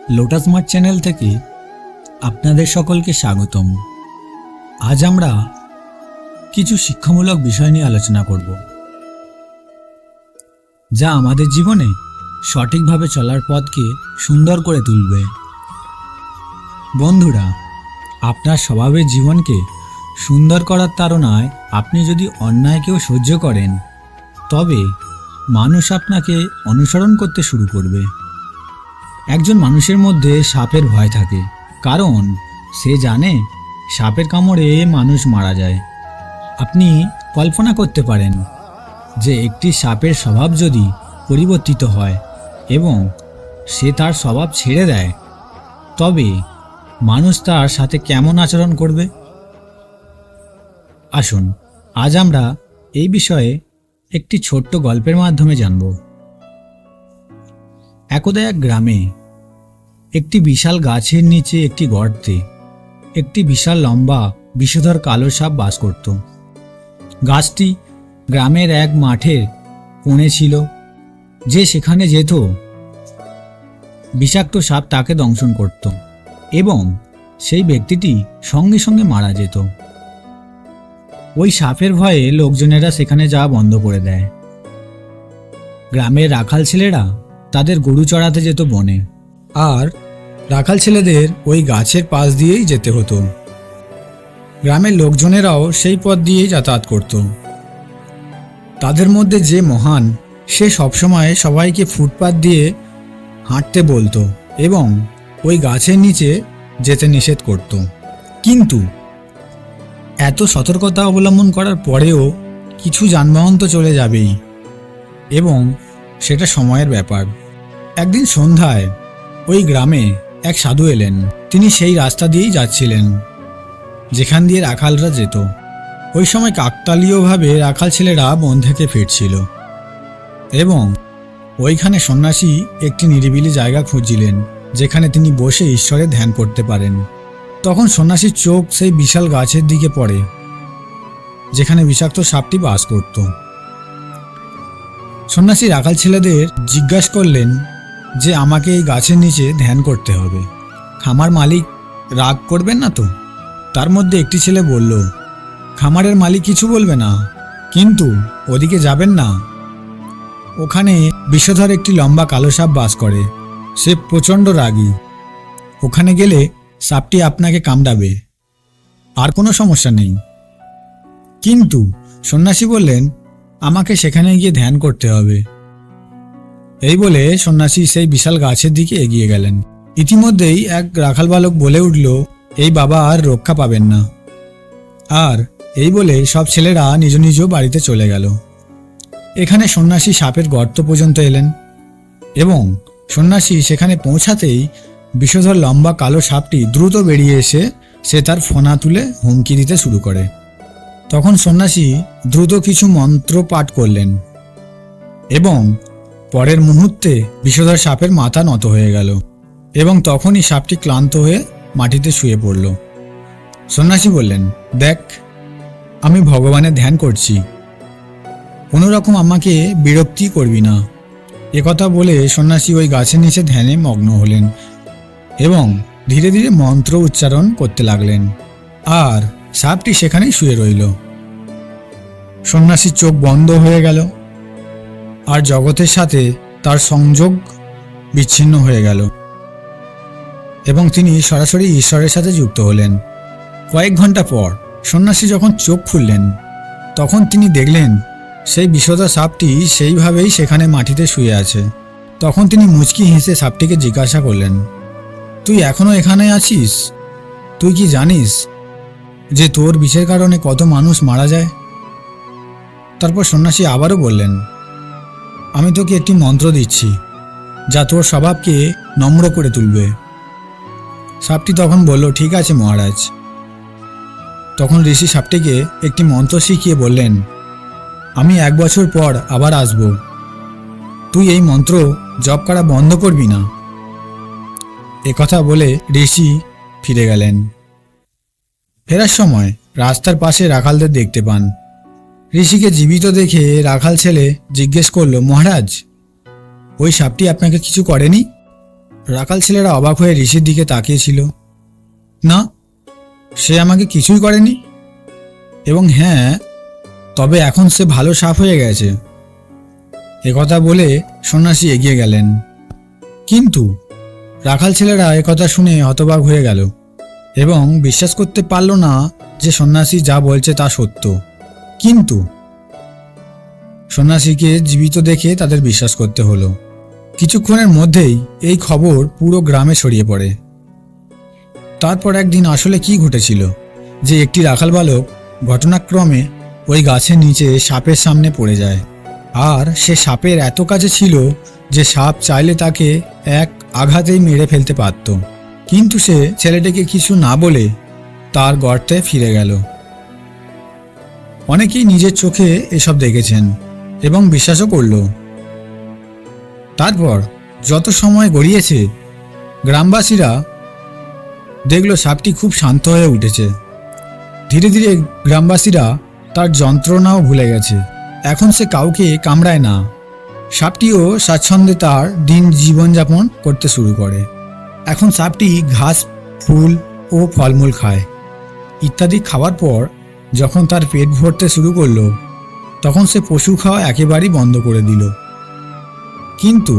Lotus mart channel থেকে আপনাদের সকলকে স্বাগতম। আজ আমরা কিছু শিক্ষামূলক বিষয় নিয়ে আলোচনা করব, যা আমাদের জীবনে সঠিকভাবে চলার পথকে সুন্দর করে তুলবে। বন্ধুরা, আপনার স্বভাবের জীবনকে সুন্দর করার তাড়নায় আপনি যদি অন্যায়কেও সহ্য করেন, তবে মানুষ আপনাকে অনুসরণ করতে শুরু করবে। একজন মানুষের মধ্যে সাপের ভয় থাকে, কারণ সে জানে সাপের কামড়ে মানুষ মারা যায়। আপনি কল্পনা করতে পারেন যে একটি সাপের স্বভাব যদি পরিবর্তিত হয় এবং সে তার স্বভাব ছেড়ে দেয়, তবে মানুষ তার সাথে কেমন আচরণ করবে। আসুন আজ আমরা এই বিষয়ে একটি ছোট্ট গল্পের মাধ্যমে জানব। একদা এক গ্রামে একটি বিশাল গাছের নিচে একটি গর্তে একটি বিশাল লম্বা বিষধর কালো সাপ বাস করত। গাছটি গ্রামের এক মাঠের কোণে ছিল। যে সেখানে যেত, বিষাক্ত সাপ তাকে দংশন করত এবং সেই ব্যক্তিটি সঙ্গে সঙ্গে মারা যেত। ওই সাপের ভয়ে লোকজনেরা সেখানে যাওয়া বন্ধ করে দেয়। গ্রামের রাখাল ছেলেরা তাদের গরু চড়াতে যেত বনে, আর রাখাল ছেলেদের ওই গাছের পাশ দিয়েই যেতে হতো। গ্রামের লোকজনেরাও সেই পথ দিয়েই যাতায়াত করত। তাদের মধ্যে যে মহান, সে সবসময় সবাইকে ফুটপাত দিয়ে হাঁটতে বলতো এবং ওই গাছের নিচে যেতে নিষেধ করত। কিন্তু এত সতর্কতা অবলম্বন করার পরেও কিছু যানবাহন তো চলে যাবেই, এবং সেটা সময়ের ব্যাপার। একদিন সন্ধ্যায় ওই গ্রামে এক সাধু এলেন। তিনি সেই রাস্তা দিয়েই যাচ্ছিলেন যেখান দিয়ে রাখালরা যেত। ওই সময় কাকতালীয়ভাবে রাখাল ছেলেরা বন থেকে ফিরছিল এবং ওইখানে সন্ন্যাসী একটি নিরিবিলি জায়গা খুঁজছিলেন যেখানে তিনি বসে ঈশ্বরের ধ্যান করতে পারেন। তখন সন্ন্যাসীর চোখ সেই বিশাল গাছের দিকে পড়ে যেখানে বিষাক্ত সাপটি বাস করত। সন্ন্যাসী রাখাল ছেলেদের জিজ্ঞাসা করলেন যে আমাকে এই গাছের নিচে ধ্যান করতে হবে, খামার মালিক রাগ করবেন না তো? তার মধ্যে একটি ছেলে বলল, খামারের মালিক কিছু বলবে না, কিন্তু ওদিকে যাবেন না। ওখানে বিষধর একটি লম্বা কালো সাপ বাস করে। সে প্রচণ্ড রাগী। ওখানে গেলে সাপটি আপনাকে কামড়াবে, আর কোনো সমস্যা নেই। কিন্তু সন্ন্যাসী বললেন, আমাকে সেখানে গিয়ে ধ্যান করতে হবে। এই বলে সন্ন্যাসী সেই বিশাল গাছের দিকে এগিয়ে গেলেন। ইতিমধ্যেই এক রাখাল বালক বলে উঠল, এই বাবা আর রক্ষা পাবেন না। আর এই বলে সব ছেলেরা নিজ নিজ বাড়িতে চলে গেল। এখানে সন্ন্যাসী সাপের গর্ত পর্যন্ত এলেন এবং সন্ন্যাসী সেখানে পৌঁছাতেই বিষধর লম্বা কালো সাপটি দ্রুত বেরিয়ে এসে সে তার ফণা তুলে হুমকি দিতে শুরু করে। তখন সন্ন্যাসী দ্রুত কিছু মন্ত্র পাঠ করলেন এবং পরের মুহূর্তে বিষধর সাপের মাথা নত হয়ে গেল এবং তখনই সাপটি ক্লান্ত হয়ে মাটিতে শুয়ে পড়ল। সন্ন্যাসী বললেন, দেখ, আমি ভগবানের ধ্যান করছি, কোনো রকম আমাকে বিরক্তি করবি না। একথা বলে সন্ন্যাসী ওই গাছের নিচে ধ্যানে মগ্ন হলেন এবং ধীরে ধীরে মন্ত্র উচ্চারণ করতে লাগলেন, আর সাপটি সেখানেই শুয়ে রইল। সন্ন্যাসীর চোখ বন্ধ হয়ে গেল আর জগতের সাথে তার সংযোগ বিচ্ছিন্ন হয়ে গেল এবং তিনি সরাসরি ঈশ্বরের সাথে যুক্ত হলেন। কয়েক ঘন্টা পর সন্ন্যাসী যখন চোখ খুললেন, তখন তিনি দেখলেন সেই বিষধর সাপটি সেইভাবেই সেখানে মাটিতে শুয়ে আছে। তখন তিনি মুচকি হেসে সাপটিকে জিজ্ঞাসা করলেন, তুই এখনো এখানে আছিস? তুই কি জানিস যে তোর বিষের কারণে কত মানুষ মারা যায়? তারপর সন্ন্যাসী আবারও বললেন, আমি তোকে একটি মন্ত্র দিচ্ছি যা তোর স্বভাবকে নম্র করে তুলবে। সাপটি তখন বলল, ঠিক আছে মহারাজ। তখন ঋষি সাপটিকে একটি মন্ত্র শিখিয়ে বললেন, আমি 1 বছর পর আবার আসব, তুই এই মন্ত্র জপ করা বন্ধ করবি না। একথা বলে ঋষি ফিরে গেলেন। ফেরার সময় রাস্তার পাশে রাখালদের দেখতে পান। ঋষিকে জীবিত দেখে রাখাল ছেলে জিজ্ঞেস করল, মহারাজ, ওই সাপটি আপনাকে কিছু করেনি? রাখাল ছেলেরা অবাক হয়ে ঋষির দিকে তাকিয়েছিল। না, সে আমাকে কিছুই করেনি, এবং হ্যাঁ, তবে এখন সে ভালো সাপ হয়ে গেছে। একথা বলে সন্ন্যাসী এগিয়ে গেলেন। কিন্তু রাখাল ছেলেরা একথা শুনে হতবাক হয়ে গেল এবং বিশ্বাস করতে পারল না যে সন্ন্যাসী যা বলছে তা সত্য। কিন্তু সন্ন্যাসীকে জীবিত দেখে তাদের বিশ্বাস করতে হলো। কিছুক্ষণের মধ্যেই এই খবর পুরো গ্রামে ছড়িয়ে পড়ে। তারপর একদিন আসলে কি ঘটেছিল যে একটি রাখাল বালক ঘটনাক্রমে ওই গাছের নিচে সাপের সামনে পড়ে যায়, আর সে সাপের এত কাছে ছিল যে সাপ চাইলে তাকে এক আঘাতেই মেরে ফেলতে পারত। কিন্তু সে ছেলেটিকে কিছু না বলে তার গর্তে ফিরে গেল। অনেকেই নিজের চোখে এসব দেখেছেন এবং বিশ্বাসও করল। তারপর যত সময় গড়িয়েছে, গ্রামবাসীরা দেখল সাপটি খুব শান্ত হয়ে উঠেছে। ধীরে ধীরে গ্রামবাসীরা তার যন্ত্রণাও ভুলে গেছে। এখন সে কাউকে কামড়ায় না। সাপটিও স্বাচ্ছন্দ্যে তার দিন জীবনযাপন করতে শুরু করে। এখন সাপটি ঘাস, ফুল ও ফলমূল খায়। ইত্যাদি খাওয়ার পর যখন তার পেট ভরতে শুরু করলো, তখন সে পশু খাওয়া একেবারেই বন্ধ করে দিল। কিন্তু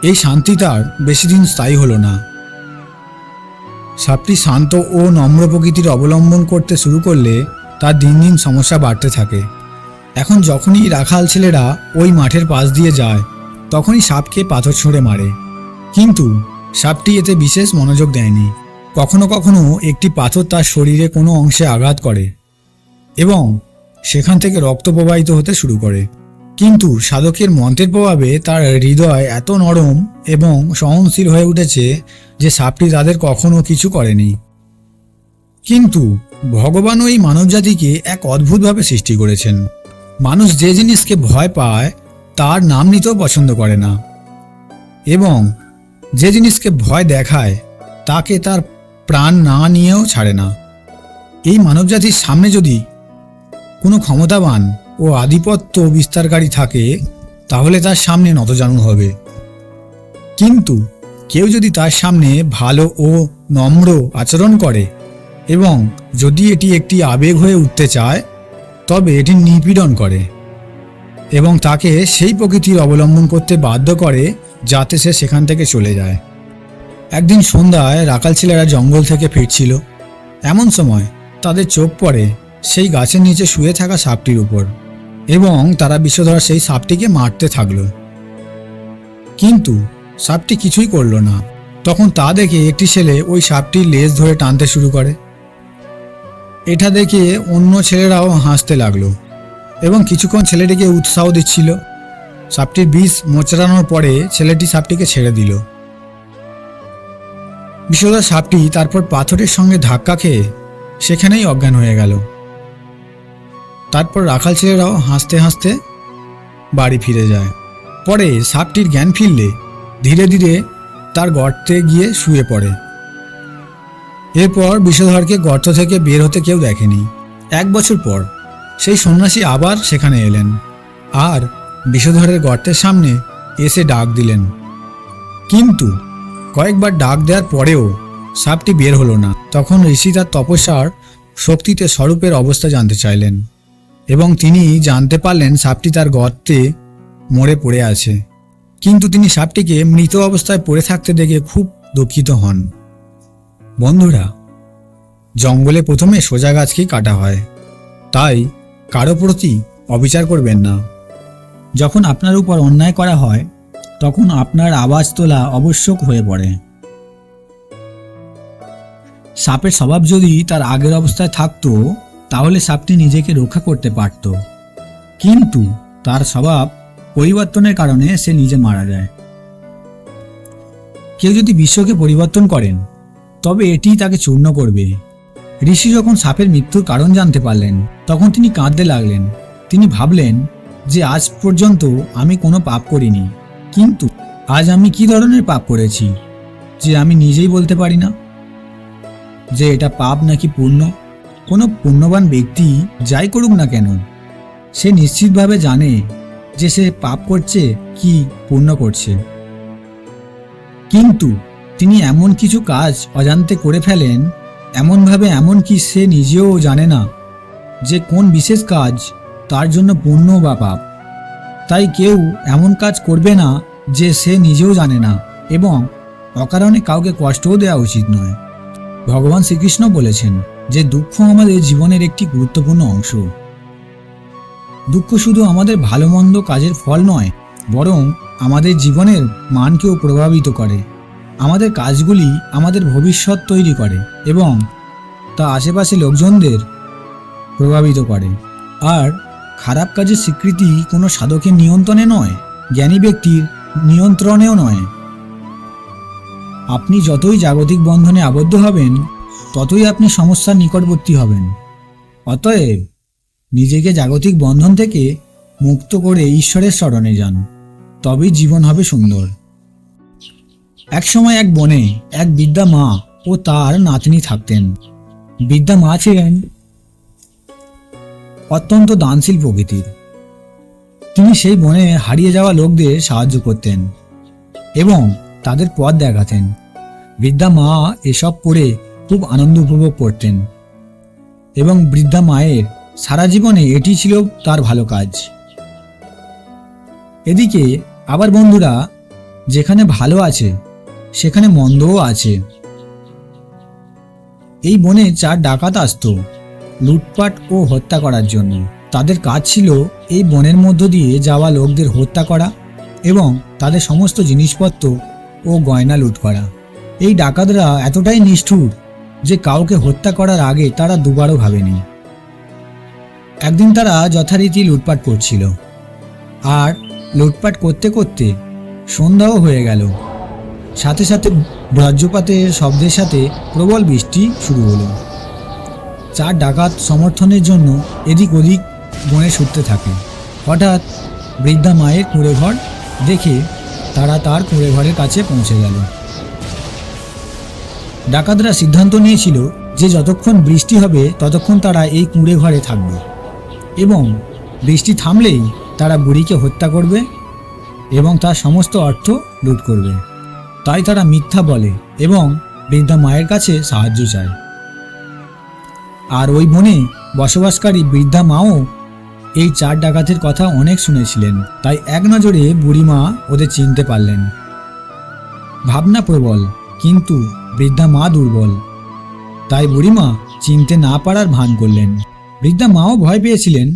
এই শান্তি তার বেশি দিন স্থায়ী হলো না। সাপটি শান্ত ও নম্র প্রকৃতির অবলম্বন করতে শুরু করলে তার দিন দিন সমস্যা বাড়তে থাকে। এখন যখনই রাখাল ছেলেরা ওই মাঠের পাশ দিয়ে যায়, তখনই সাপকে পাথর ছুঁড়ে মারে। কিন্তু সাপটি এতে বিশেষ মনোযোগ দেয়নি। কখনো কখনো একটি পাথর তার শরীরে কোনো অংশে আঘাত করে এবং সেখান থেকে রক্ত প্রবাহিত হতে শুরু করে। কিন্তু সাধকের মন্ত্রের প্রভাবে তার হৃদয় এত নরম এবং সহনশীল হয়ে উঠেছে যে সাপটি তাদের কখনো কিছু করেনি। কিন্তু ভগবান ওই মানবজাতিকে এক অদ্ভুতভাবে সৃষ্টি করেছেন। মানুষ যে জিনিসকে ভয় পায় তার নাম নিতেও পছন্দ করে না, এবং যে জিনিসকে ভয় দেখায় তাকে তার প্রাণ না নিয়েও ছাড়ে না। এই মানবজাতির সামনে যদি কোনো ক্ষমতাবান ও আধিপত্য বিস্তারকারী থাকে, তাহলে তার সামনে নতজানু হবে। কিন্তু কেউ যদি তার সামনে ভালো ও নম্র আচরণ করে এবং যদি এটি একটি আবেগ হয়ে উঠতে চায়, তবে এটি নিপীড়ন করে এবং তাকে সেই প্রকৃতির অবলম্বন করতে বাধ্য করে যাতে সে সেখান থেকে চলে যায়। একদিন সন্ধ্যায় রাখাল ছেলেরা জঙ্গল থেকে ফিরছিল। এমন সময় তাদের চোখ পড়ে সেই গাছের নিচে শুয়ে থাকা সাপটির উপর, এবং তারা বিষধর সেই সাপটিকে মারতে থাকলো। কিন্তু সাপটি কিছুই করল না। তখন তা দেখে একটি ছেলে ওই সাপটির লেজ ধরে টানতে শুরু করে। এটা দেখে অন্য ছেলেরাও হাসতে লাগলো এবং কিছুক্ষণ ছেলেটিকে উৎসাহ দিচ্ছিল। সাপটির বিষ মোচড়ানোর পরে ছেলেটি সাপটিকে ছেড়ে দিল। বিষধর সাপটি তারপর পাথরের সঙ্গে ধাক্কা খেয়ে সেখানেই অজ্ঞান হয়ে গেল। তারপর রাখাল ছেলেরাও হাসতে হাসতে বাড়ি ফিরে যায়। পরে সাপটির জ্ঞান ফিরলে ধীরে ধীরে তার গর্তে গিয়ে শুয়ে পড়ে। এরপর বিষধরকে গর্ত থেকে বের হতে কেউ দেখেনি। 1 বছর পর সেই সন্ন্যাসী আবার সেখানে এলেন আর বিষধরের গর্তের সামনে এসে ডাক দিলেন। কিন্তু কয়েকবার ডাক দেওয়ার পরেও সাপটি বের হলো না। তখন ঋষি তার তপস্যার শক্তিতে স্বরূপের অবস্থা জানতে চাইলেন এবং তিনি জানতে পারলেন সাপটি তার গর্তে মরে পড়ে আছে। কিন্তু তিনি সাপটিকে মৃত অবস্থায় পড়ে থাকতে দেখে খুব দুঃখিত হন। বন্ধুরা, জঙ্গলে প্রথমে সোজা গাছকেই কাটা হয়, তাই কারো প্রতি অবিচার করবেন না। যখন আপনার উপর অন্যায় করা হয়, তখন আপনার আওয়াজ তোলা আবশ্যক হয়ে পড়ে। সাপের স্বভাব যদি তার আগের অবস্থায় থাকতো, তাহলে সাপটি নিজেকে রক্ষা করতে পারত। কিন্তু তার স্বভাব পরিবর্তনের কারণে সে নিজে মারা যায়। কেউ যদি বিশ্বকে পরিবর্তন করেন, তবে এটি তাকে চূর্ণ করবে। ঋষি যখন সাপের মৃত্যুর কারণ জানতে পারলেন, তখন তিনি কাঁদতে লাগলেন। তিনি ভাবলেন যে আজ পর্যন্ত আমি কোনো পাপ করিনি, কিন্তু আজ আমি কি ধরনের পাপ করেছি যে আমি নিজেই বলতে পারি না যে এটা পাপ নাকি পুণ্য। কোনো পুণ্যবান ব্যক্তি যাই করুক না কেন, সে নিশ্চিতভাবে জানে যে সে পাপ করছে কি পুণ্য করছে। কিন্তু তিনি এমন কিছু কাজ অজান্তে করে ফেলেন, এমনভাবে এমনকি সে নিজেও জানে না যে কোন বিশেষ কাজ তার জন্য পুণ্য বা পাপ। তাই কেউ এমন কাজ করবে না যে সে নিজেও জানে না, এবং অকারণে কাউকে কষ্টও দেওয়া উচিত নয়। ভগবান শ্রীকৃষ্ণ বলেছেন যে দুঃখ আমাদের জীবনের একটি গুরুত্বপূর্ণ অংশ। দুঃখ শুধু আমাদের ভালো মন্দ কাজের ফল নয়, বরং আমাদের জীবনের মানকেও প্রভাবিত করে। আমাদের কাজগুলি আমাদের ভবিষ্যৎ তৈরি করে এবং তা আশেপাশে লোকজনদের প্রভাবিত করে। আর খারাপ কাজের স্বীকৃতি কোনো সাধকের নিয়ন্ত্রণে নয়, জ্ঞানী ব্যক্তির নিয়ন্ত্রণেও নয়। আপনি যতই জাগতিক বন্ধনে আবদ্ধ হবেন, ততই আপনি সমস্যার নিকটবর্তী হবেন। অতএব নিজেকে জাগতিক বন্ধন থেকে মুক্ত করে ঈশ্বরের শরণে যান, তবেই জীবন হবে সুন্দর। একসময় এক বনে এক বৃদ্ধা মা ও তার নাতনি থাকতেন। বৃদ্ধা মা ছিলেন অত্যন্ত দানশীল প্রকৃতির। তিনি সেই বনে হারিয়ে যাওয়া লোকদের সাহায্য করতেন এবং তাদের পথ দেখাতেন। বৃদ্ধা মা এসব করে খুব আনন্দ উপভোগ করতেন এবং বৃদ্ধা মায়ের সারা জীবনে এটি ছিল তার ভালো কাজ। এদিকে আবার বন্ধুরা, যেখানে ভালো আছে সেখানে মন্দও আছে। এই বনে 4 ডাকাত আসতো লুটপাট ও হত্যা করার জন্য। তাদের কাজ ছিল এই বনের মধ্য দিয়ে যাওয়া লোকদের হত্যা করা এবং তাদের সমস্ত জিনিসপত্র ও গয়না লুট করা। এই ডাকাতরা এতটাই নিষ্ঠুর যে কাউকে হত্যা করার আগে তারা দুবারও ভাবেনি। একদিন তারা যথারীতি লুটপাট করছিল, আর লুটপাট করতে করতে সন্ধ্যাও হয়ে গেল। সাথে সাথে বজ্রপাতের শব্দের সাথে প্রবল বৃষ্টি শুরু হলো। 4 ডাকাত সমর্থনের জন্য এদিক ওদিক বনে ছুটতে থাকে। হঠাৎ বৃদ্ধা মায়ের কুঁড়ে ঘর দেখে তারা তার কুঁড়ে ঘরের কাছে পৌঁছে গেল। ডাকাতরা সিদ্ধান্ত নিয়েছিল যে যতক্ষণ বৃষ্টি হবে ততক্ষণ তারা এই কুঁড়ে ঘরে থাকবে এবং বৃষ্টি থামলেই তারা বুড়িকে হত্যা করবে এবং তার সমস্ত অর্থ লুট করবে। তাই তারা মিথ্যা বলে এবং বৃদ্ধা মায়ের কাছে সাহায্য চায়। আর ওই বনে বসবাসকারী বৃদ্ধা মাও এই 4 ডাকাতের কথা অনেক শুনেছিলেন। তাই এক নজরে বুড়িমা ওদের চিনতে পারলেন। ভাবনা প্রবল, কিন্তু বৃদ্ধা মা দুর্বল। তাই বুড়িমা চিনতে না পারার ভান করলেন। বৃদ্ধা মাও ভয় পেয়েছিলেন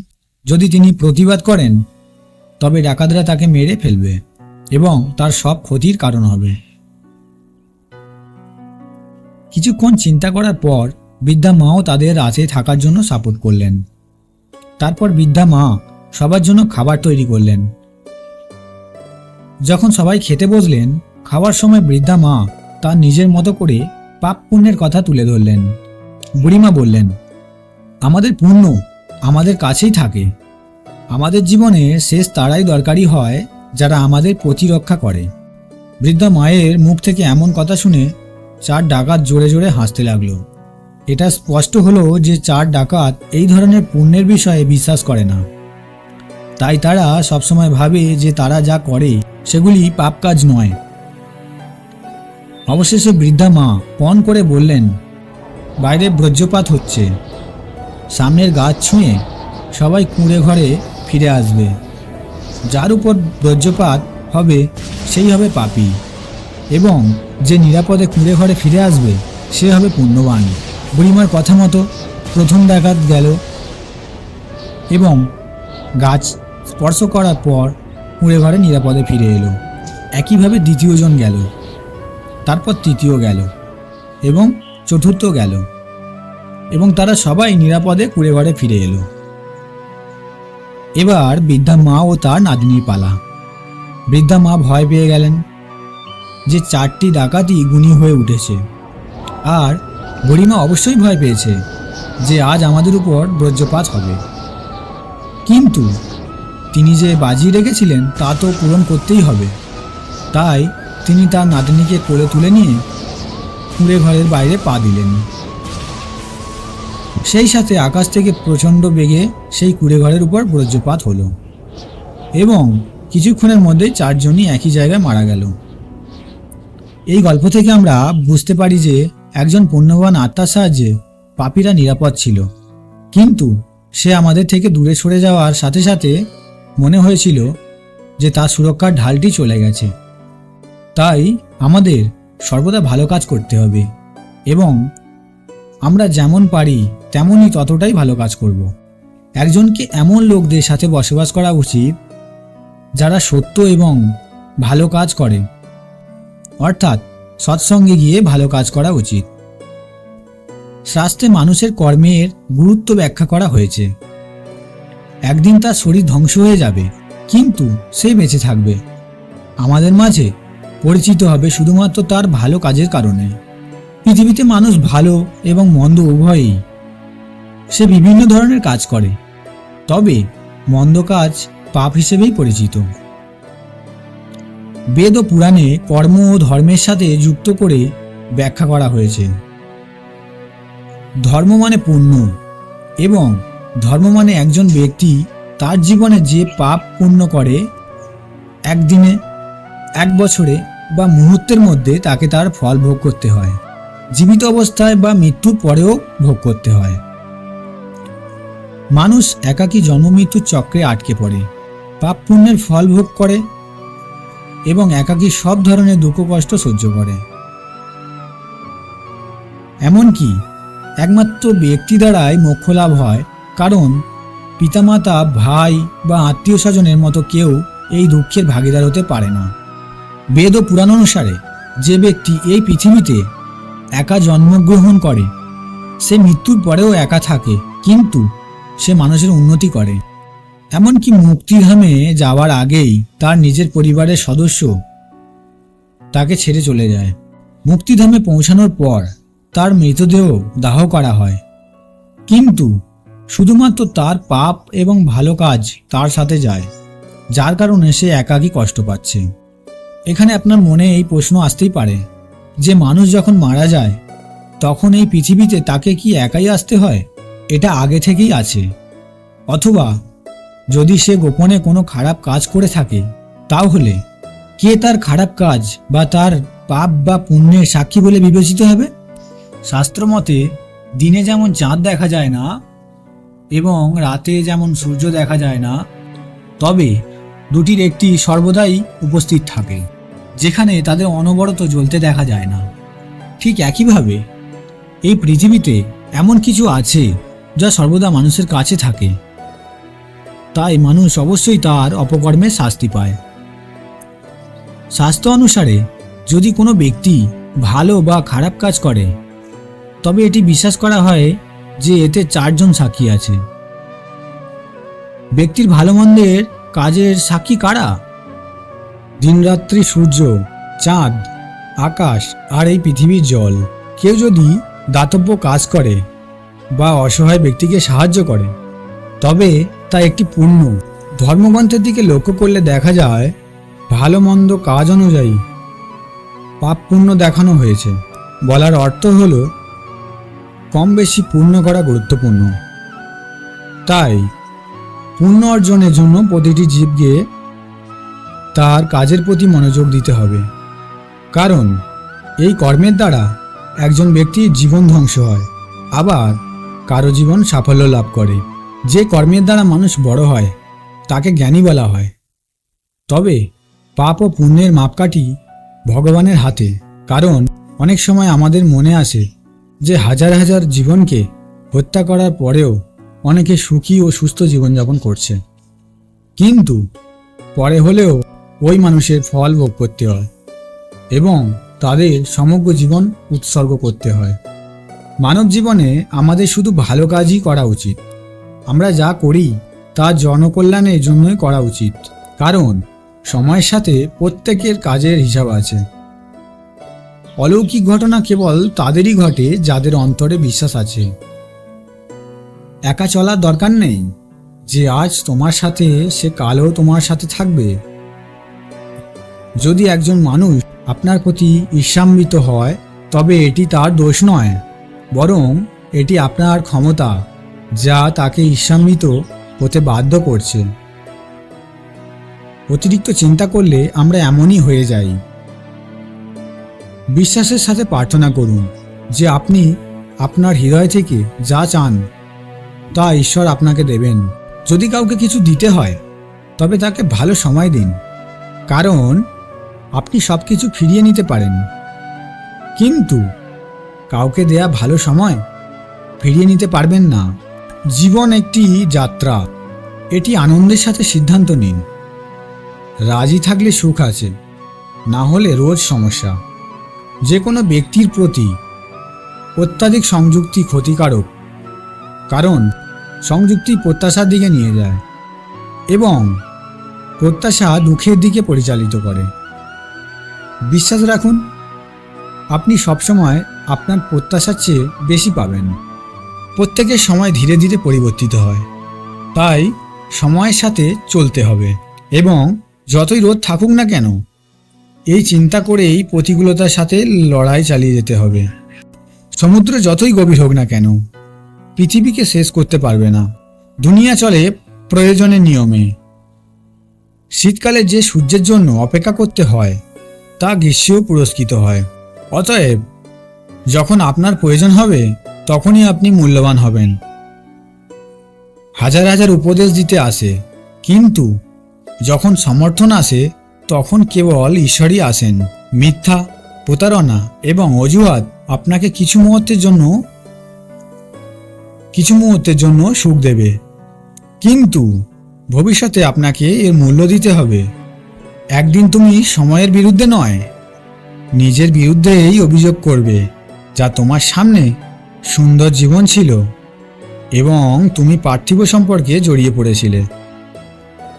যদি তিনি প্রতিবাদ করেন তবে ডাকাতরা তাকে মেরে ফেলবে এবং তার সব ক্ষতির কারণ হবে। কিছুক্ষণ চিন্তা করার পর বৃদ্ধা মাও তাদের রাতে থাকার জন্য সাপোর্ট করলেন। তারপর বৃদ্ধা মা সবার জন্য খাবার তৈরি করলেন। যখন সবাই খেতে বসলেন, খাওয়ার সময় বৃদ্ধা মা তার নিজের মতো করে পাপ পুণ্যের কথা তুলে ধরলেন। বুড়িমা বললেন, আমাদের পুণ্য আমাদের কাছেই থাকে। আমাদের জীবনে শেষ তারাই দরকারি হয় যারা আমাদের প্রতিরক্ষা করে। বৃদ্ধা মায়ের মুখ থেকে এমন কথা শুনে 4 ডাকাত জোরে জোরে হাসতে লাগলো। এটা স্পষ্ট হলো যে 4 ডাকাত এই ধরনের পুণ্যের বিষয়ে বিশ্বাস করে না। তাই তারা সবসময় ভাবে যে তারা যা করে সেগুলি পাপ কাজ নয়। অবশেষে বৃদ্ধা মা পণ করে বললেন, বাইরে বজ্রপাত হচ্ছে, সামনের গাছ ছুঁয়ে সবাই কুঁড়ে ঘরে ফিরে আসবে। যার উপর বজ্রপাত হবে সেই হবে পাপী, এবং যে নিরাপদে কুঁড়ে ঘরে ফিরে আসবে সে হবে পুণ্যবান। বুড়িমার কথা মতো প্রথম ডাকাত গেল এবং গাছ স্পর্শ করার পর কুঁড়ে ঘরে নিরাপদে ফিরে এলো। একইভাবে দ্বিতীয়জন গেল, তারপর তৃতীয় গেল এবং চতুর্থ গেল, এবং তারা সবাই নিরাপদে কুঁড়ে ঘরে ফিরে এলো। এবার বৃদ্ধা মা ও তার নাতনির পালা। বৃদ্ধা মা ভয় পেয়ে গেলেন যে 4টি ডাকাতই গুণী হয়ে উঠেছে, আর বুড়িমা অবশ্যই ভয় পেয়েছে যে আজ আমাদের উপর বজ্রপাত হবে। কিন্তু তিনি যে বাজি রেখেছিলেন তা তো পূরণ করতেই হবে। তাই তিনি তার নাতনিকে কোলে তুলে নিয়ে কুঁড়ে ঘরের বাইরে পা দিলেন। সেই সাথে আকাশ থেকে প্রচণ্ড বেগে সেই কুঁড়ে ঘরের উপর বজ্রপাত হলো এবং কিছুক্ষণের মধ্যেই 4 জনই একই জায়গায় মারা গেল। এই গল্প থেকে আমরা বুঝতে পারি যে একজন পুণ্যবান আত্মার সাহায্যে পাপীরা নিরাপদ ছিল, কিন্তু সে আমাদের থেকে দূরে সরে যাওয়ার সাথে সাথে মনে হয়েছিল যে তার সুরক্ষার ঢালটি চলে গেছে। তাই আমাদের সর্বদা ভালো কাজ করতে হবে এবং আমরা যেমন পারি তেমনই ততটাই ভালো কাজ করব। একজনকে এমন লোকদের সাথে বসবাস করা উচিত যারা সত্য এবং ভালো কাজ করে, অর্থাৎ সৎসঙ্গে গিয়ে ভালো কাজ করা উচিত। শাস্ত্রে মানুষের কর্মের গুরুত্ব ব্যাখ্যা করা হয়েছে। একদিন তার শরীর ধ্বংস হয়ে যাবে, কিন্তু সে বেঁচে থাকবে। আমাদের মাঝে পরিচিত হবে শুধুমাত্র তার ভালো কাজের কারণে। পৃথিবীতে মানুষ ভালো এবং মন্দ উভয়ই। সে বিভিন্ন ধরনের কাজ করে, তবে মন্দ কাজ পাপ হিসেবেই পরিচিত। বেদ ও পুরাণে কর্ম ও ধর্মের সাথে যুক্ত করে ব্যাখ্যা করা হয়েছে। ধর্ম মানে পুণ্য এবং ধর্ম মানে একজন ব্যক্তি তার জীবনে যে পাপ পুণ্য করে একদিনে, এক বছরে বা মুহূর্তের মধ্যে তাকে তার ফল ভোগ করতে হয়। জীবিত অবস্থায় বা মৃত্যুর পরেও ভোগ করতে হয়। মানুষ একাকী জন্ম মৃত্যুর চক্রে আটকে পড়ে, পাপ পুণ্যের ফল ভোগ করে এবং একাকী সব ধরনের দুঃখ কষ্ট সহ্য করে। এমনকি একমাত্র ব্যক্তি দ্বারাই মোক্ষ লাভ হয়, কারণ পিতামাতা, ভাই বা আত্মীয় স্বজনের মতো কেউ এই দুঃখের ভাগিদার হতে পারে না। বেদ ও পুরাণ অনুসারে যে ব্যক্তি এই পৃথিবীতে একা জন্মগ্রহণ করে সে মৃত্যুর পরেও একা থাকে, কিন্তু সে মানুষের উন্নতি করে। এমনকি মুক্তিধামে যাওয়ার আগেই তার নিজের পরিবারের সদস্য তাকে ছেড়ে চলে যায়। মুক্তিধামে পৌঁছানোর পর তার মৃতদেহ দাহ করা হয়, কিন্তু শুধুমাত্র তার পাপ এবং ভালো কাজ তার সাথে যায়, যার কারণে সে একাকী কষ্ট পাচ্ছে। এখানে আপনার মনে এই প্রশ্ন আসতেই পারে যে মানুষ যখন মারা যায় তখন এই পৃথিবীতে তাকে কি একাই আসতে হয়? এটা আগে থেকেই আছে, অথবা যদি সে গোপনে কোনো খারাপ কাজ করে থাকে তাহলে কে তার খারাপ কাজ বা তার পাপ বা পুণ্যের সাক্ষী বলে বিবেচিত হবে? শাস্ত্র মতে দিনে যেমন চাঁদ দেখা যায় না এবং রাতে যেমন সূর্য দেখা যায় না, তবে দুটির একটি সর্বদাই উপস্থিত থাকে, যেখানে তাদের অনবরত জ্বলতে দেখা যায় না। ঠিক একইভাবে এই পৃথিবীতে এমন কিছু আছে যা সর্বদা মানুষের কাছে থাকে, তাই মানুষ অবশ্যই তার অপকর্মের শাস্তি পায়। শাস্ত্র অনুসারে যদি কোনো ব্যক্তি ভালো বা খারাপ কাজ করে তবে এটি বিশ্বাস করা হয় যে এতে 4 জন সাক্ষী আছে। ব্যক্তির ভালো মন্দের কাজের সাক্ষী কারা? দিনরাত্রি, সূর্য, চাঁদ, আকাশ আর এই পৃথিবীর জল। কেউ যদি দাতব্য কাজ করে বা অসহায় ব্যক্তিকে সাহায্য করে তবে তা একটি পুণ্য। ধর্মগ্রন্থের দিকে লক্ষ্য করলে দেখা যায় ভালো মন্দ কাজ অনুযায়ী পাপ পুণ্য দেখানো হয়েছে। বলার অর্থ হলো কম বেশি পুণ্য করা গুরুত্বপূর্ণ। তাই পুণ্য অর্জনের জন্য প্রতিটি জীবকে তার কাজের প্রতি মনোযোগ দিতে হবে, কারণ এই কর্মের দ্বারা একজন ব্যক্তির জীবন ধ্বংস হয়, আবার কারো জীবন সাফল্য লাভ করে। যে কর্মের দ্বারা মানুষ বড় হয় তাকে জ্ঞানী বলা হয়। তবে পাপ ও পুণ্যের মাপকাঠি ভগবানের হাতে, কারণ অনেক সময় আমাদের মনে আসে যে হাজার হাজার জীবনকে হত্যা করার পরেও অনেকে সুখী ও সুস্থ জীবনযাপন করছে, কিন্তু পরে হলেও ওই মানুষের ফল ভোগ করতে হয় এবং তাদের সমগ্র জীবন উৎসর্গ করতে হয়। মানব জীবনে আমাদের শুধু ভালো কাজই করা উচিত। আমরা যা করি তা জনকল্যাণের জন্যই করা উচিত, কারণ সময়ের সাথে প্রত্যেকের কাজের হিসাব আছে। অলৌকিক ঘটনা কেবল তাদেরই ঘটে যাদের অন্তরে বিশ্বাস আছে। একা চলার দরকার নেই, যে আজ তোমার সাথে সে কালও তোমার সাথে থাকবে। যদি একজন মানুষ আপনার প্রতি ঈর্ষান্বিত হয় তবে এটি তার দোষ নয়, বরং এটি আপনার ক্ষমতা যা তাকে ঈর্ষান্বিত হতে বাধ্য করছে। অতিরিক্ত চিন্তা করলে আমরা এমনই হয়ে যাই। বিশ্বাসের সাথে প্রার্থনা করুন যে আপনি আপনার হৃদয় থেকে যা চান তা ঈশ্বর আপনাকে দেবেন। যদি কাউকে কিছু দিতে হয় তবে তাকে ভালো সময় দিন, কারণ আপনি সব কিছু ফিরিয়ে নিতে পারেন, কিন্তু কাউকে দেয়া ভালো সময় ফিরিয়ে নিতে পারবেন না। জীবন একটি যাত্রা, এটি আনন্দের সাথে সিদ্ধান্ত নিন। রাজি থাকলে সুখ আছে, না হলে রোজ সমস্যা। যে কোনো ব্যক্তির প্রতি অত্যাধিক সংযুক্তি ক্ষতিকারক, কারণ সংযুক্তি প্রত্যাশার দিকে নিয়ে যায় এবং প্রত্যাশা দুঃখের দিকে পরিচালিত করে। বিশ্বাস রাখুন, আপনি সবসময় আপনার প্রত্যাশার চেয়ে বেশি পাবেন। প্রত্যেকের সময় ধীরে ধীরে পরিবর্তিত হয়, তাই সময়ের সাথে চলতে হবে এবং যতই রোদ থাকুক না কেন, এই চিন্তা করেই প্রতিকূলতার সাথে লড়াই চালিয়ে যেতে হবে। সমুদ্র যতই গভীর হোক না কেন, পৃথিবীকে শেষ করতে পারবে না। দুনিয়া চলে প্রয়োজনের নিয়মে। শীতকালে যে সূর্যের জন্য অপেক্ষা করতে হয় তা গ্রীষ্মেও পুরস্কৃত হয়। অতএব যখন আপনার প্রয়োজন হবে তখনই আপনি মূল্যবান হবেন। হাজার হাজার উপদেশ দিতে আসে, কিন্তু যখন সমর্থন আসে তখন কেবল ঈশ্বরই আসেন। মিথ্যা, প্রতারণা এবং অজুহাত আপনাকে কিছু মুহূর্তের জন্য সুখ দেবে, কিন্তু ভবিষ্যতে আপনাকে এর মূল্য দিতে হবে। একদিন তুমি সময়ের বিরুদ্ধে নয়, নিজের বিরুদ্ধেই অভিযোগ করবে, যা তোমার সামনে সুন্দর জীবন ছিল এবং তুমি পার্থিব সম্পর্কে জড়িয়ে পড়েছিলে।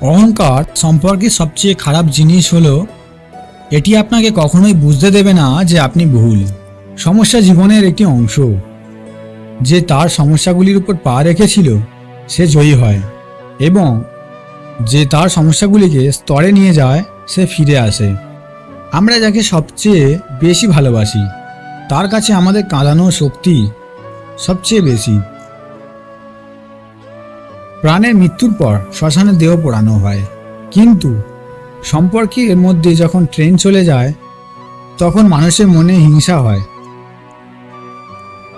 অহংকার সম্পর্কে সবচেয়ে খারাপ জিনিস হলো এটি আপনাকে কখনোই বুঝতে দেবে না যে আপনি ভুল। সমস্যা জীবনের একটি অংশ। যে তার সমস্যাগুলির উপর পা রেখেছিল সে জয়ী হয়, এবং যে তার সমস্যাগুলিকে স্তরে নিয়ে যায় সে ফিরে আসে। আমরা যাকে সবচেয়ে বেশি ভালোবাসি তার কাছে আমাদের কাঁদানোর শক্তি সবচেয়ে বেশি। প্রাণের মৃত্যুর পর শ্মশানে দেহ পোড়ানো হয়, কিন্তু সম্পর্কের মধ্যে যখন ট্রেন চলে যায় তখন মানুষের মনে হিংসা হয়।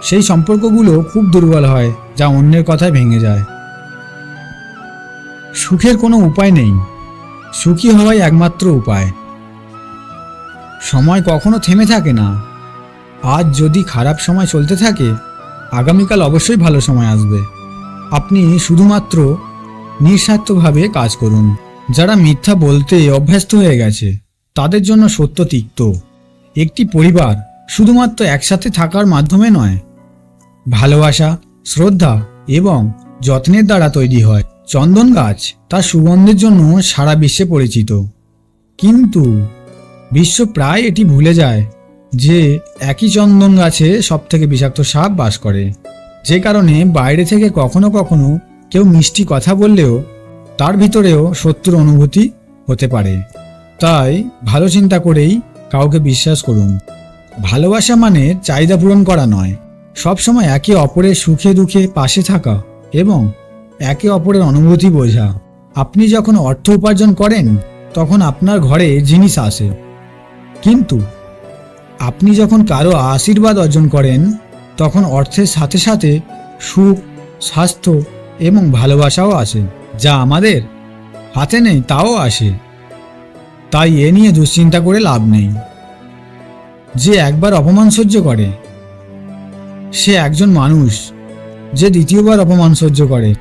সেই সম্পর্কগুলো খুব দুর্বল হয়, যা অন্যের কথায় ভেঙে যায়। সুখের কোনো উপায় নেই, সুখী হওয়াই একমাত্র উপায়। সময় কখনো থেমে থাকে না। আজ যদি খারাপ সময় চলতে থাকে, আগামীকাল অবশ্যই ভালো সময় আসবে। আপনি শুধুমাত্র নিঃস্বার্থভাবে কাজ করুন। যারা মিথ্যা বলতে অভ্যস্ত হয়ে গেছে তাদের জন্য সত্য তিক্ত। একটি পরিবার শুধুমাত্র একসাথে থাকার মাধ্যমে নয়, ভালোবাসা, শ্রদ্ধা এবং যত্নের দ্বারা তৈরি হয়। চন্দন গাছ তার সুগন্ধের জন্য সারা বিশ্বে পরিচিত, কিন্তু বিশ্ব প্রায় এটি ভুলে যায় যে একই চন্দন গাছে সবথেকে বিষাক্ত সাপ বাস করে। যে কারণে বাইরে থেকে কখনো কখনো কেউ মিষ্টি কথা বললেও তার ভিতরেও শত্রুর অনুভূতি হতে পারে। তাই ভালো চিন্তা করেই কাউকে বিশ্বাস করুন। ভালোবাসা মানে চাহিদা পূরণ করা নয়, সবসময় একে অপরের সুখে দুঃখে পাশে থাকা এবং একে অপরের অনুভূতি বোঝা। আপনি যখন অর্থ উপার্জন করেন তখন আপনার ঘরে জিনিস আসে, কিন্তু আপনি যখন কারো আশীর্বাদ অর্জন করেন তখন অর্থের সাথে সাথে সুখ, স্বাস্থ্য এবং ভালোবাসাও আসে। যা আমাদের হাতে নেই তাও আসে। তাই এ নিয়ে দুশ্চিন্তা করে লাভ নেই। যে একবার অপমান সহ্য করে সে একজন মানুষ, যে দ্বিতীয়বার অপমান সহ্য করে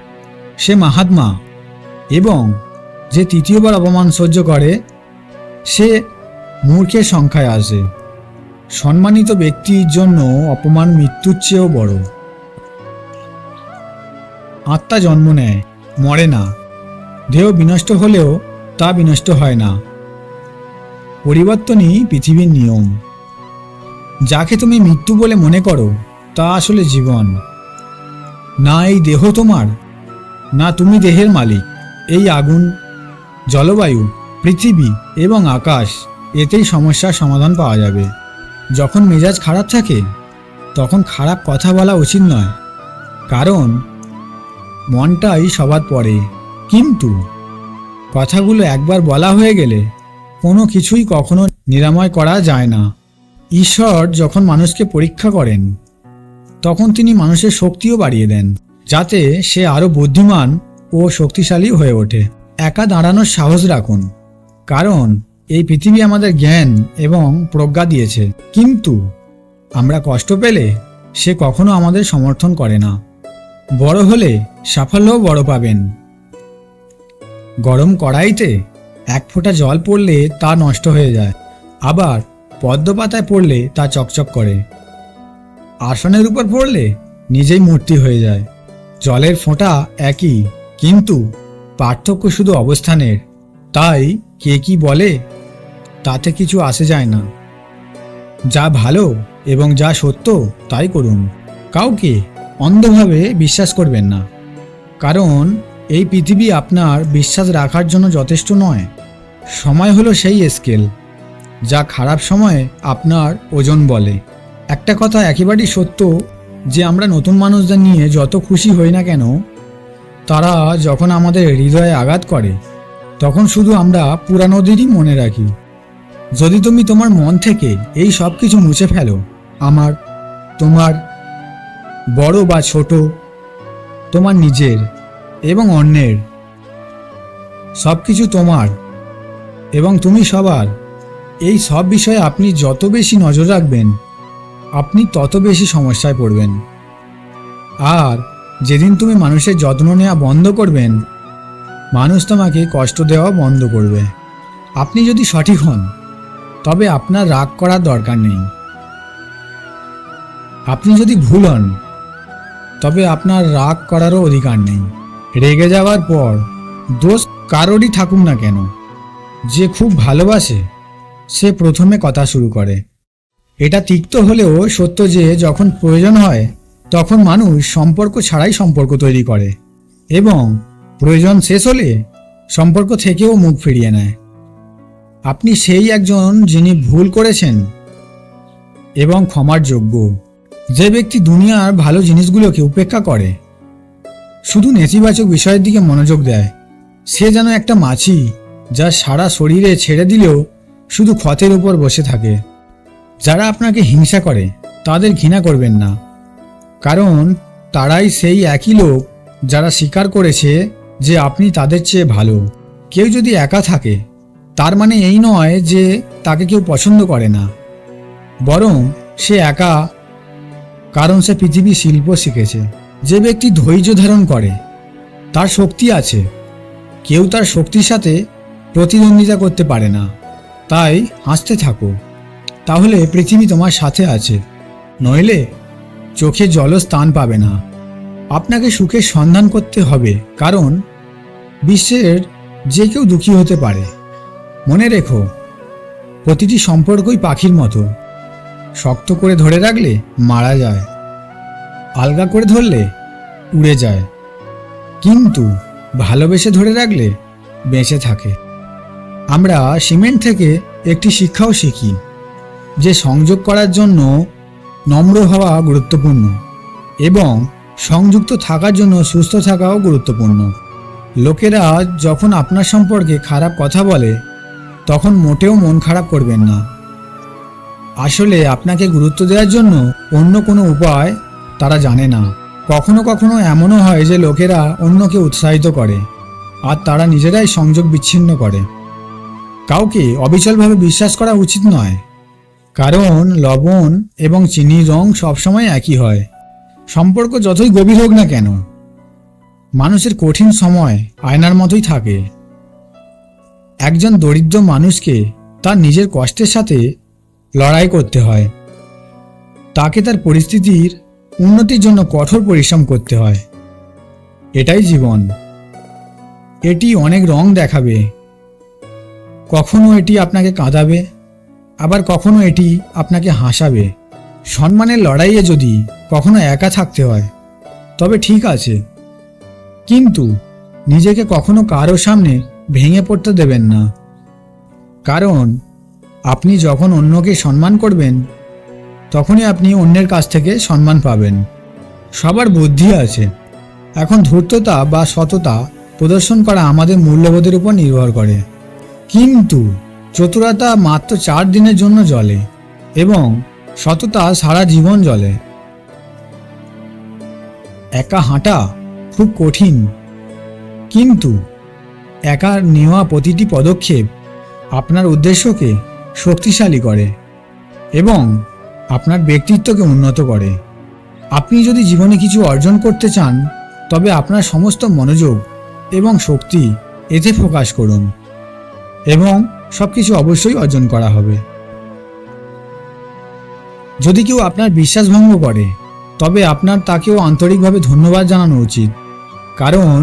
সে মহাত্মা, এবং যে তৃতীয়বার অপমান সহ্য করে সে মূর্খের সংখ্যায় আসে। সম্মানিত ব্যক্তির জন্য অপমান মৃত্যুর চেয়েও বড়। আত্মা জন্ম নেয়, মরে না। দেহ বিনষ্ট হলেও তা বিনষ্ট হয় না। পরিবর্তনই পৃথিবীর নিয়ম। যাকে তুমি মৃত্যু বলে মনে করো তা আসলে জীবন। না এই দেহ তোমার, না তুমি দেহের মালিক। এই আগুন, জলবায়ু, পৃথিবী এবং আকাশ, এতেই সমস্যার সমাধান পাওয়া যাবে। যখন মেজাজ খারাপ থাকে তখন খারাপ কথা বলা উচিত নয়, কারণ মনটাই সবার পরে। কিন্তু কথাগুলো একবার বলা হয়ে গেলে কোনো কিছুই কখনো নিরাময় করা যায় না। ঈশ্বর যখন মানুষকে পরীক্ষা করেন তখন তিনি মানুষের শক্তিও বাড়িয়ে দেন, যাতে সে আরও বুদ্ধিমান ও শক্তিশালী হয়ে ওঠে। একা দাঁড়ানোর সাহস রাখুন, কারণ এই পৃথিবী আমাদের জ্ঞান এবং প্রজ্ঞা দিয়েছে, কিন্তু আমরা কষ্ট পেলে সে কখনো আমাদের সমর্থন করে না। বড় হলে সাফল্যও বড় পাবেন। গরম কড়াইতে এক ফোঁটা জল পড়লে তা নষ্ট হয়ে যায়, আবার পদ্ম পাতায় পড়লে তা চকচক করে। আসনের উপর পড়লে নিজেই মূর্তি হয়ে যায়। জলের ফোঁটা একই, কিন্তু পার্থক্য শুধু অবস্থানের। তাই কে কি বলে তাতে কিছু আসে যায় না। যা ভালো এবং যা সত্য তাই করুন। কাউকে অন্ধভাবে বিশ্বাস করবেন না, কারণ এই পৃথিবী আপনার বিশ্বাস রাখার জন্য যথেষ্ট নয়। সময় হলো সেই স্কেল যা খারাপ সময়ে আপনার ওজন বলে। একটা কথা একেবারেই সত্য যে আমরা নতুন মানুষদের নিয়ে যত খুশি হই না কেন, তারা যখন আমাদের হৃদয়ে আঘাত করে তখন শুধু আমরা পুরানোদেরই মনে রাখি। যদি তুমি তোমার মন থেকে এই সব কিছু মুছে ফেলো, আমার, তোমার, বড় বা ছোট, তোমার নিজের এবং অন্যের, সব কিছু তোমার এবং তুমি সবার, এই সব বিষয়ে আপনি যত বেশি নজর রাখবেন আপনি তত বেশি সমস্যায় পড়বেন। আর যেদিন তুমি মানুষের যত্ন নেওয়া বন্ধ করবেন, মানুষ তোমাকে কষ্ট দেওয়া বন্ধ করবে। আপনি যদি সঠিক হন তবে আপনার রাগ করার দরকার নেই। আপনি যদি ভুল হন তবে আপনার রাগ করারও অধিকার নেই। রেগে যাওয়ার পর দোষ কারোরই থাকুক না কেন, যে খুব ভালোবাসে সে প্রথমে কথা শুরু করে। এটা তিক্ত হলেও সত্য যে যখন প্রয়োজন হয় তখন মানুষ সম্পর্ক ছাড়াই সম্পর্ক তৈরি করে, এবং প্রয়োজন শেষ হলে সম্পর্ক থেকেও মুখ ফিরিয়ে নেয়। আপনি সেই একজন যিনি ভুল করেছেন এবং ক্ষমার যোগ্য। যে ব্যক্তি দুনিয়ার ভালো জিনিসগুলোকে উপেক্ষা করে, শুধু নেতিবাচক বিষয়ের দিকে মনোযোগ দেয়, সে যেন একটা মাছি যা সারা শরীরে ছেড়ে দিলেও শুধু ক্ষতের উপর বসে থাকে। যারা আপনাকে হিংসা করে তাদের ঘৃণা করবেন না, কারণ তারাই সেই একই লোক যারা স্বীকার করেছে যে আপনি তাদের চেয়ে ভালো। কেউ যদি একা থাকে তার মানে এই নয় যে তাকে কেউ পছন্দ করে না, বরং সে একা কারণ সে পৃথিবী শিল্প শিখেছে। যে ব্যক্তি ধৈর্য ধারণ করে তার শক্তি আছে, কেউ তার শক্তির সাথে প্রতিদ্বন্দ্বিতা করতে পারে না। তাই হাসতে থাকো, তাহলে পৃথিবী তোমার সাথে আছে, নইলে চোখে জলও স্থান পাবে না। আপনাকে সুখের সন্ধান করতে হবে, কারণ বিশ্বের যে কেউ দুঃখী হতে পারে। মনে রেখো, প্রতিটি সম্পর্কই পাখির মতো, শক্ত করে ধরে রাখলে মারা যায়, আলগা করে ধরলে উড়ে যায়, কিন্তু ভালোবেসে ধরে রাখলে বেঁচে থাকে। আমরা সিমেন্ট থেকে একটি শিক্ষাও শিখি যে সংযোগ করার জন্য নম্র হওয়া গুরুত্বপূর্ণ এবং সংযুক্ত থাকার জন্য সুস্থ থাকাও গুরুত্বপূর্ণ। লোকেরা যখন আপনার সম্পর্কে খারাপ কথা বলে তখন মোটেও মন খারাপ করবেন না। আসলে আপনাকে গুরুত্ব দেওয়ার জন্য অন্য কোনো উপায় তারা জানে না। কখনো কখনো এমনও হয় যে লোকেরা অন্যকে উৎসাহিত করে আর তারা নিজেরাই সংযোগ বিচ্ছিন্ন করে। কাউকে অবিচলভাবে বিশ্বাস করা উচিত নয়, কারণ লবণ এবং চিনির রং সবসময় একই হয়। সম্পর্ক যতই গভীর হোক না কেন, মানুষের কঠিন সময় আয়নার মতোই থাকে। একজন দরিদ্র মানুষকে তার নিজের কষ্টের সাথে লড়াই করতে হয়, তাকে তার পরিস্থিতির উন্নতির জন্য কঠোর পরিশ্রম করতে হয়। এটাই জীবন। এটি অনেক রং দেখাবে, কখনো এটি আপনাকে কাঁদাবে, আবার কখনো এটি আপনাকে হাসাবে। সম্মানের লড়াইয়ে যদি কখনো একা থাকতে হয় তবে ঠিক আছে, কিন্তু নিজেকে কখনো কারো সামনে ভেঙে পড়তে দেবেন না, কারণ আপনি যখন অন্যকে সম্মান করবেন তখনই আপনি অন্যের কাছ থেকে সম্মান পাবেন। সবার বুদ্ধি আছে, এখন ধূর্ততা বা সততা প্রদর্শন করা আমাদের মূল্যবোধের উপর নির্ভর করে, কিন্তু চতুরতা মাত্র 4 দিনের জন্য জ্বলে। এবং সততা সারা জীবন জ্বলে। একা হাঁটা খুব কঠিন, কিন্তু একা নেওয়া প্রতিটি পদক্ষেপ আপনার উদ্দেশ্যকে শক্তিশালী করে এবং আপনার ব্যক্তিত্বকে উন্নত করে। আপনি যদি জীবনে কিছু অর্জন করতে চান, তবে আপনার সমস্ত মনোযোগ এবং শক্তি এতে ফোকাস করুন এবং সবকিছু অবশ্যই অর্জন করা হবে। যদি কেউ আপনার বিশ্বাস ভঙ্গ করে, তবে আপনার তাকেও আন্তরিকভাবে ধন্যবাদ জানানো উচিত, কারণ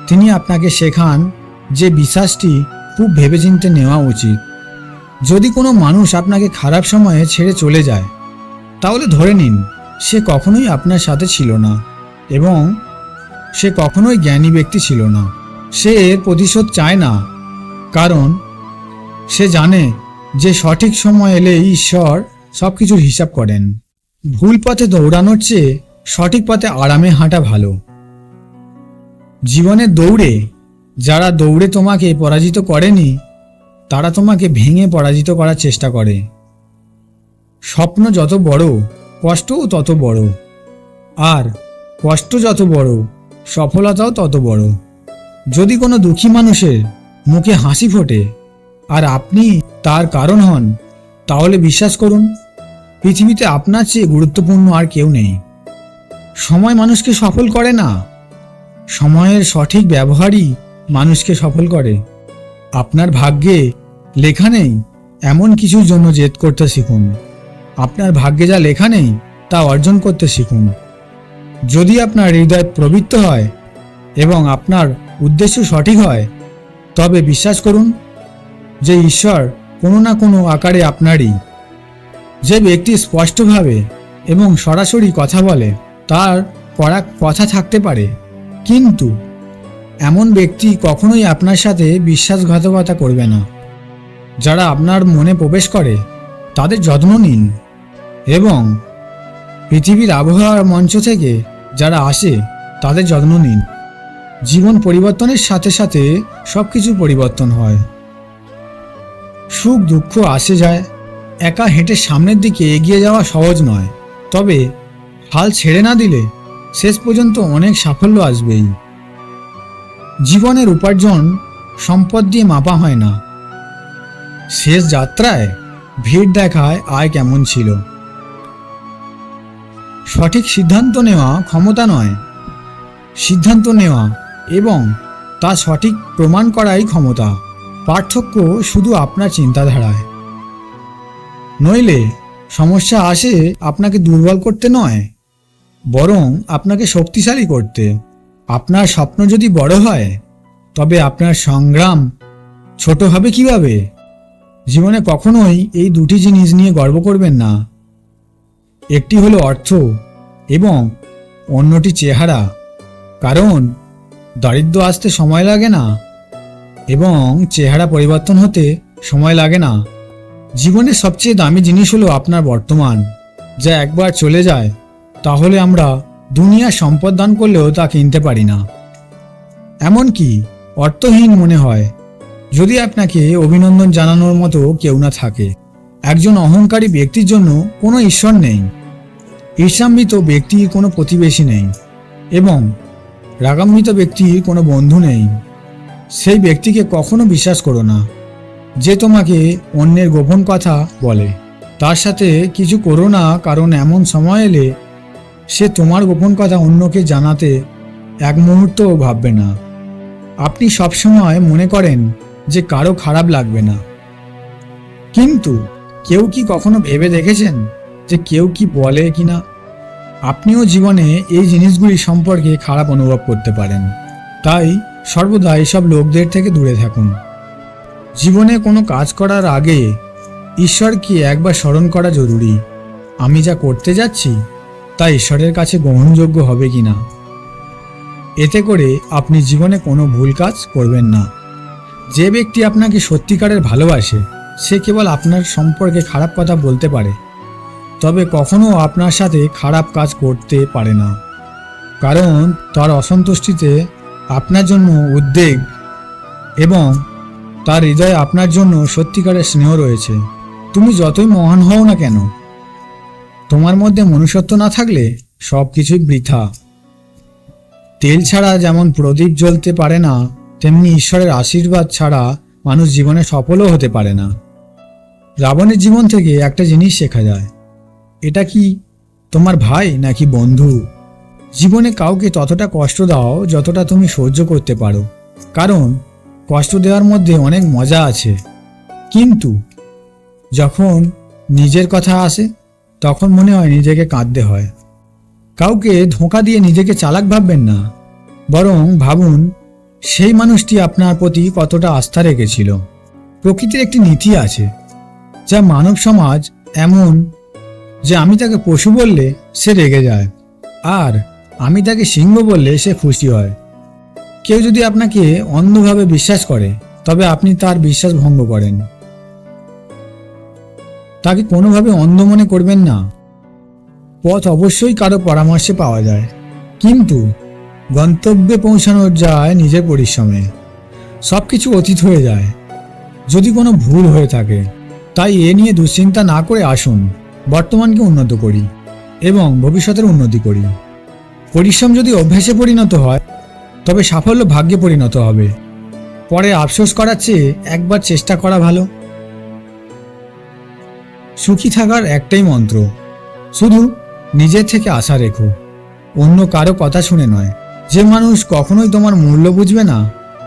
তিনি আপনাকে শেখান যে বিশ্বাসটি খুব ভেবেচিন্তে নেওয়া উচিত। যদি কোনো মানুষ আপনাকে খারাপ সময়ে ছেড়ে চলে যায়, তাহলে ধরে নিন সে কখনোই আপনার সাথে ছিল না এবং সে কখনোই জ্ঞানী ব্যক্তি ছিল না। সে এর প্রতিশোধ চায় না, কারণ সে জানে যে সঠিক সময় এলে ঈশ্বর সব কিছুর হিসাব করেন। ভুল পথে দৌড়ানোর চেয়ে সঠিক পথে আরামে হাঁটা ভালো। জীবনের দৌড়ে যারা দৌড়ে তোমাকে পরাজিত করেনি, তারা তোমাকে ভেঙে পরাজিত করার চেষ্টা করে। স্বপ্ন যত বড়, কষ্টও তত বড়, আর কষ্ট যত বড়, সফলতাও তত বড়। যদি কোনো দুঃখী মানুষের মুখে হাসি ফোটে আর আপনি তার কারণ হন, তাহলে বিশ্বাস করুন, পৃথিবীতে আপনার চেয়ে গুরুত্বপূর্ণ আর কেউ নেই। সময় মানুষকে সফল করে না, সময়ের সঠিক ব্যবহারই মানুষকে সফল করে। আপনার ভাগ্যে লেখা নেই এমন কিছুর জন্য জেদ করতে শিখুন। আপনার ভাগ্যে যা লেখা নেই তা অর্জন করতে শিখুন। যদি আপনার হৃদয় প্রবৃত্ত হয় এবং আপনার উদ্দেশ্য সঠিক হয়, তবে বিশ্বাস করুন যে ঈশ্বর কোনো না কোনো আকারে আপনারই। যে ব্যক্তি স্পষ্টভাবে এবং সরাসরি কথা বলে, তার কড়া কথা থাকতে পারে, কিন্তু এমন ব্যক্তি কখনোই আপনার সাথে বিশ্বাসঘাতকতা করবে না। যারা আপনার মনে প্রবেশ করে তাদের যত্ন নিন এবং পৃথিবীর আবহাওয়ার মঞ্চ থেকে যারা আসে তাদের যত্ন নিন। জীবন পরিবর্তনের সাথে সাথে সব কিছু পরিবর্তন হয়। সুখ দুঃখ আসে যায়। একা হেঁটে সামনের দিকে এগিয়ে যাওয়া সহজ নয়, তবে হাল ছেড়ে না দিলে শেষ পর্যন্ত অনেক সাফল্য আসবেই। জীবনের উপার্জন সম্পদ দিয়ে মাপা হয় না, শেষ যাত্রায় ভিড় দেখায় আয় কেমন ছিল। সঠিক সিদ্ধান্ত নেওয়া ক্ষমতা নয়, সিদ্ধান্ত নেওয়া এবং তা সঠিক প্রমাণ করাই ক্ষমতা। পার্থক্য শুধু আপনার চিন্তাধারায়। নইলে সমস্যা আসে আপনাকে দুর্বল করতে নয়, বরং আপনাকে শক্তিশালী করতে। আপনার স্বপ্ন যদি বড় হয়, তবে আপনার সংগ্রাম ছোট হবে কিভাবে? জীবনে কখনোই এই দুটি জিনিস নিয়ে গর্ব করবেন না। একটি হলো অর্থ এবং অন্যটি চেহারা, কারণ দারিদ্র্য আসতে সময় লাগে না এবং চেহারা পরিবর্তন হতে সময় লাগে না। জীবনের সবচেয়ে দামি জিনিস হলো আপনার বর্তমান, যা একবার চলে যায় তাহলে আমরা দুনিয়ার সম্পদ দান করলেও তা কিনতে পারি না। এমনকি অর্থহীন মনে হয় যদি আপনাকে অভিনন্দন জানানোর মতো কেউ না থাকে। একজন অহংকারী ব্যক্তির জন্য কোনো ঈশ্বর নেই, ঈর্ষান্বিত ব্যক্তির কোনো প্রতিবেশী নেই এবং রাগান্বিত ব্যক্তির কোনো বন্ধু নেই। সেই ব্যক্তিকে কখনো বিশ্বাস করো না যে তোমাকে অন্যের গোপন কথা বলে। তার সাথে কিছু করো না, কারণ এমন সময় এলে সে তোমার গোপন কথা অন্যকে জানাতে এক মুহূর্তও ভাববে না। আপনি সবসময় মনে করেন যে কারো খারাপ লাগবে না, কিন্তু কেউ কি কখনো ভেবে দেখেছেন যে কেউ কি বলে কিনা? আপনিও জীবনে এই জিনিসগুলি সম্পর্কে খারাপ অনুভব করতে পারেন। তাই সর্বদা এসব লোকদের থেকে দূরে থাকুন। জীবনে কোনো কাজ করার আগে ঈশ্বরকে একবার স্মরণ করা জরুরি। আমি যা করতে যাচ্ছি তা ঈশ্বরের কাছে গ্রহণযোগ্য হবে কিনা। এতে করে আপনি জীবনে কোনো ভুল কাজ করবেন না। যে ব্যক্তি আপনাকে সত্যিকারের ভালোবাসে, সে কেবল আপনার সম্পর্কে খারাপ কথা বলতে পারে, তবে কখনো আপনার সাথে খারাপ কাজ করতে পারে না, কারণ তার অসন্তুষ্টিতে আপনার জন্য উদ্বেগ এবং তার হৃদয়ে আপনার জন্য সত্যিকারের স্নেহ রয়েছে। তুমি যতই মহান হও না কেন, তোমার মধ্যে মনুষ্যত্ব না থাকলে সব কিছুই বৃথা। তেল ছাড়া যেমন প্রদীপ জ্বলতে পারে না, তেমনি ঈশ্বরের আশীর্বাদ ছাড়া মানুষ জীবনে সফলও হতে পারে না। রাবণের জীবন থেকে একটা জিনিস শেখা যায়, এটা কি তোমার ভাই নাকি বন্ধু? জীবনে কাউকে ততটা কষ্ট দাও যতটা তুমি সহ্য করতে পারো, কারণ কষ্ট দেওয়ার মধ্যে অনেক মজা আছে। কিন্তু যখন নিজের কথা আসে তখন মনে হয় নিজেকে কাঁদতে হয়। কাউকে ধোঁকা দিয়ে নিজেকে চালাক ভাববেন না, বরং ভাবুন সেই মানুষটি আপনার প্রতি কতটা আস্থা রেখেছিল। প্রকৃতির একটি নীতি আছে, যা মানব সমাজ এমন যে আমি তাকে পশু বললে সে রেগে যায়, আর আমি তাকে সিংহ বললে সে খুশি হয়। কেউ যদি আপনাকে অন্ধভাবে বিশ্বাস করে, তবে আপনি তার বিশ্বাস ভঙ্গ করেন। তাকে কোনোভাবে অন্ধ মনে করবেন না। পথ অবশ্যই কারো পরামর্শে পাওয়া যায়, কিন্তু গন্তব্যে পৌঁছানো যায় নিজের পরিশ্রমে। সব কিছু অতীত হয়ে যায় যদি কোনো ভুল হয়ে থাকে। তাই এ নিয়ে দুশ্চিন্তা না করে আসুন বর্তমানকে উন্নত করি এবং ভবিষ্যতের উন্নতি করি। পরিশ্রম যদি অভ্যাসে পরিণত হয়, তবে সাফল্য ভাগ্যে পরিণত হবে। পরে আফসোস করার চেয়ে একবার চেষ্টা করা ভালো। সুখী থাকার একটাই মন্ত্র, শুধু নিজের থেকে আশা রেখো, অন্য কারো কথা শুনে নয়। যে মানুষ কখনোই তোমার মূল্য বুঝবে না,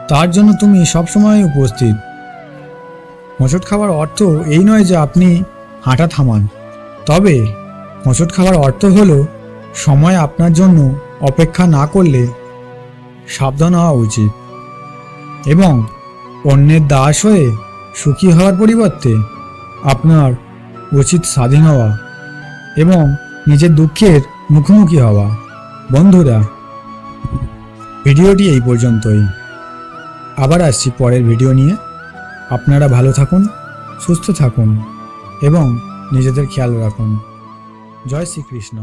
তার জন্য তুমি সবসময় উপস্থিত। হোঁচট খাওয়ার অর্থ এই নয় যে আপনি হাঁটা থামান, তবে হোঁচট খাওয়ার অর্থ হলো সময় আপনার জন্য অপেক্ষা না করলে সাবধান হওয়া উচিত, এবং অন্যের দাস হয়ে সুখী হওয়ার পরিবর্তে আপনার উচিত স্বাধীন হওয়া এবং নিজের দুঃখের মুখোমুখি হওয়া। বন্ধুরা, ভিডিওটি এই পর্যন্তই। আবার আসছি পরের ভিডিও নিয়ে। আপনারা ভালো থাকুন, সুস্থ থাকুন এবং নিজেদের খেয়াল রাখুন। জয় শ্রীকৃষ্ণ।